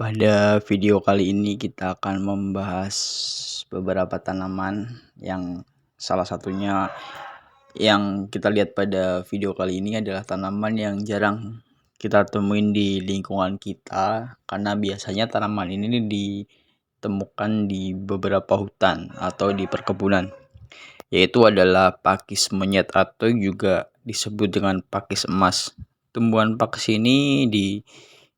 Pada video kali ini kita akan membahas beberapa tanaman yang salah satunya yang kita lihat pada video kali ini adalah tanaman yang jarang kita temuin di lingkungan kita, karena biasanya tanaman ini ditemukan di beberapa hutan atau di perkebunan, yaitu adalah pakis monyet atau juga disebut dengan pakis emas. Tumbuhan pakis ini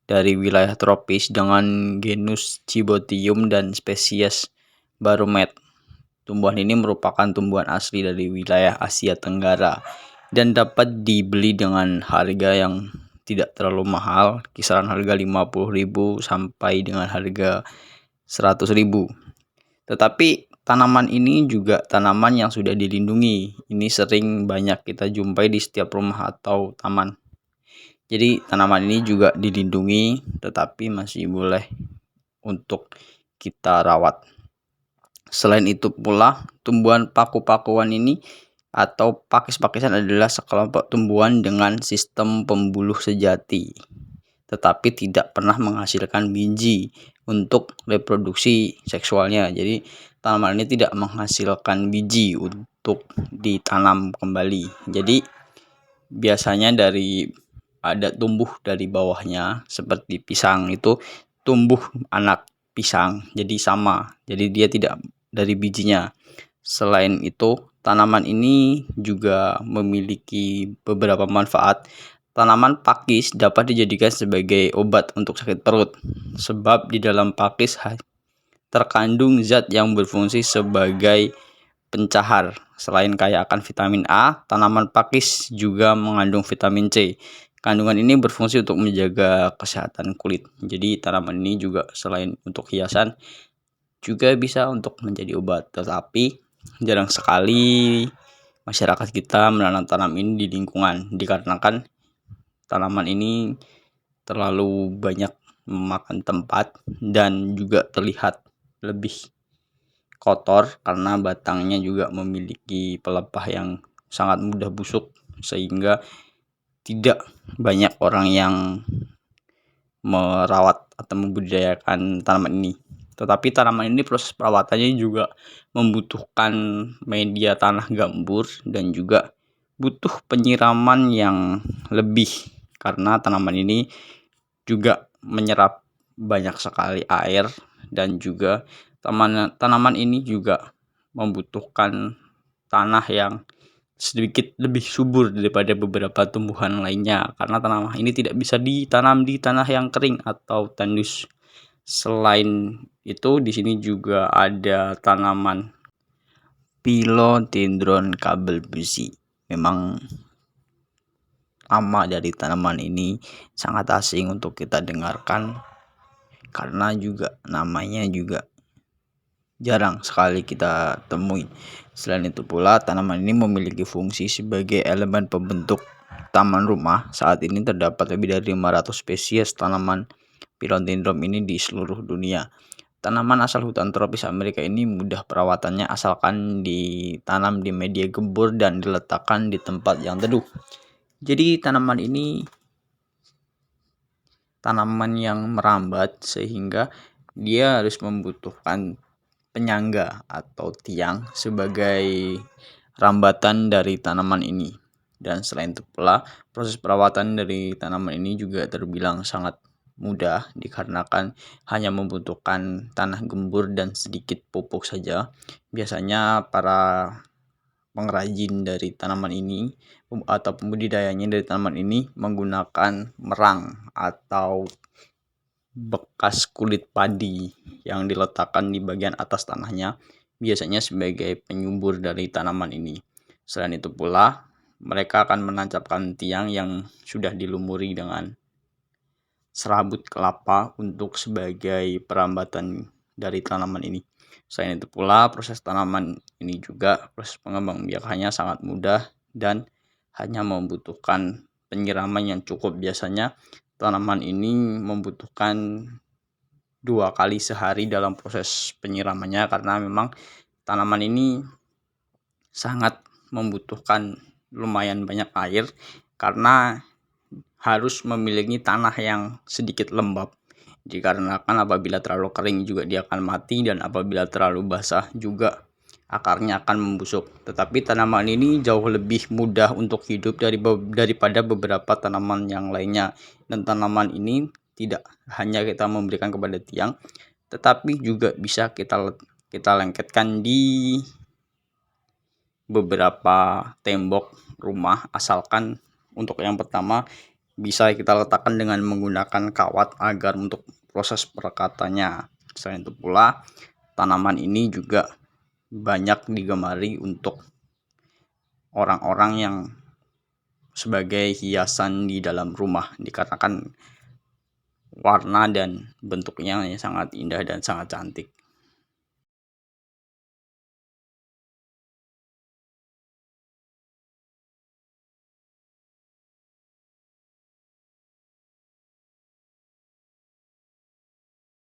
dari wilayah tropis dengan genus Cibotium dan spesies Baromet. Tumbuhan ini merupakan tumbuhan asli dari wilayah Asia Tenggara dan dapat dibeli dengan harga yang tidak terlalu mahal, kisaran harga 50.000 sampai dengan harga 100.000. Tetapi tanaman ini juga tanaman yang sudah dilindungi. Ini sering banyak kita jumpai di setiap rumah atau taman. Jadi tanaman ini juga dilindungi, tetapi masih boleh untuk kita rawat. Selain itu pula, tumbuhan paku-pakuan ini atau pakis-pakisan adalah sekelompok tumbuhan dengan sistem pembuluh sejati, tetapi tidak pernah menghasilkan biji untuk reproduksi seksualnya. Jadi tanaman ini tidak menghasilkan biji untuk ditanam kembali. Jadi biasanya ada tumbuh dari bawahnya, seperti pisang itu tumbuh anak pisang, jadi sama, jadi dia tidak dari bijinya. Selain itu, tanaman ini juga memiliki beberapa manfaat. Tanaman pakis dapat dijadikan sebagai obat untuk sakit perut, sebab di dalam pakis terkandung zat yang berfungsi sebagai pencahar. Selain kaya akan vitamin A, tanaman pakis juga mengandung vitamin C. Kandungan ini berfungsi untuk menjaga kesehatan kulit. Jadi tanaman ini juga selain untuk hiasan juga bisa untuk menjadi obat. Tetapi jarang sekali masyarakat kita menanam tanam ini di lingkungan, dikarenakan tanaman ini terlalu banyak memakan tempat dan juga terlihat lebih kotor karena batangnya juga memiliki pelepah yang sangat mudah busuk, sehingga tidak banyak orang yang merawat atau membudidayakan tanaman ini. Tetapi tanaman ini proses perawatannya juga membutuhkan media tanah gambur dan juga butuh penyiraman yang lebih, karena tanaman ini juga menyerap banyak sekali air, dan juga tanaman ini juga membutuhkan tanah yang sedikit lebih subur daripada beberapa tumbuhan lainnya, karena tanaman ini tidak bisa ditanam di tanah yang kering atau tandus. Selain itu, di sini juga ada tanaman Philodendron kabel busi. Memang nama dari tanaman ini sangat asing untuk kita dengarkan, karena juga namanya juga jarang sekali kita temui. Selain itu pula, tanaman ini memiliki fungsi sebagai elemen pembentuk taman rumah. Saat ini terdapat lebih dari 500 spesies tanaman Philodendron ini di seluruh dunia. Tanaman asal hutan tropis Amerika ini mudah perawatannya asalkan ditanam di media gembur dan diletakkan di tempat yang teduh. Jadi tanaman ini tanaman yang merambat, sehingga dia harus membutuhkan penyangga atau tiang sebagai rambatan dari tanaman ini. Dan selain itu pula, proses perawatan dari tanaman ini juga terbilang sangat mudah, dikarenakan hanya membutuhkan tanah gembur dan sedikit pupuk saja. Biasanya para pengrajin dari tanaman ini atau pembudidayanya dari tanaman ini menggunakan merang atau bekas kulit padi yang diletakkan di bagian atas tanahnya, biasanya sebagai penyubur dari tanaman ini. Selain itu pula, mereka akan menancapkan tiang yang sudah dilumuri dengan serabut kelapa untuk sebagai perambatan dari tanaman ini. Selain itu pula, proses tanaman ini juga proses pengembangbiakannya sangat mudah dan hanya membutuhkan penyiraman yang cukup. Biasanya tanaman ini membutuhkan 2 kali sehari dalam proses penyiramannya, karena memang tanaman ini sangat membutuhkan lumayan banyak air, karena harus memiliki tanah yang sedikit lembab. Dikarenakan apabila terlalu kering juga dia akan mati, dan apabila terlalu basah juga akarnya akan membusuk. Tetapi tanaman ini jauh lebih mudah untuk hidup daripada beberapa tanaman yang lainnya. Dan tanaman ini tidak hanya kita memberikan kepada tiang, tetapi juga bisa kita lengketkan di beberapa tembok rumah, asalkan untuk yang pertama bisa kita letakkan dengan menggunakan kawat agar untuk proses perekatannya. Selain itu pula, tanaman ini juga banyak digemari untuk orang-orang yang sebagai hiasan di dalam rumah, dikarenakan warna dan bentuknya yang sangat indah dan sangat cantik.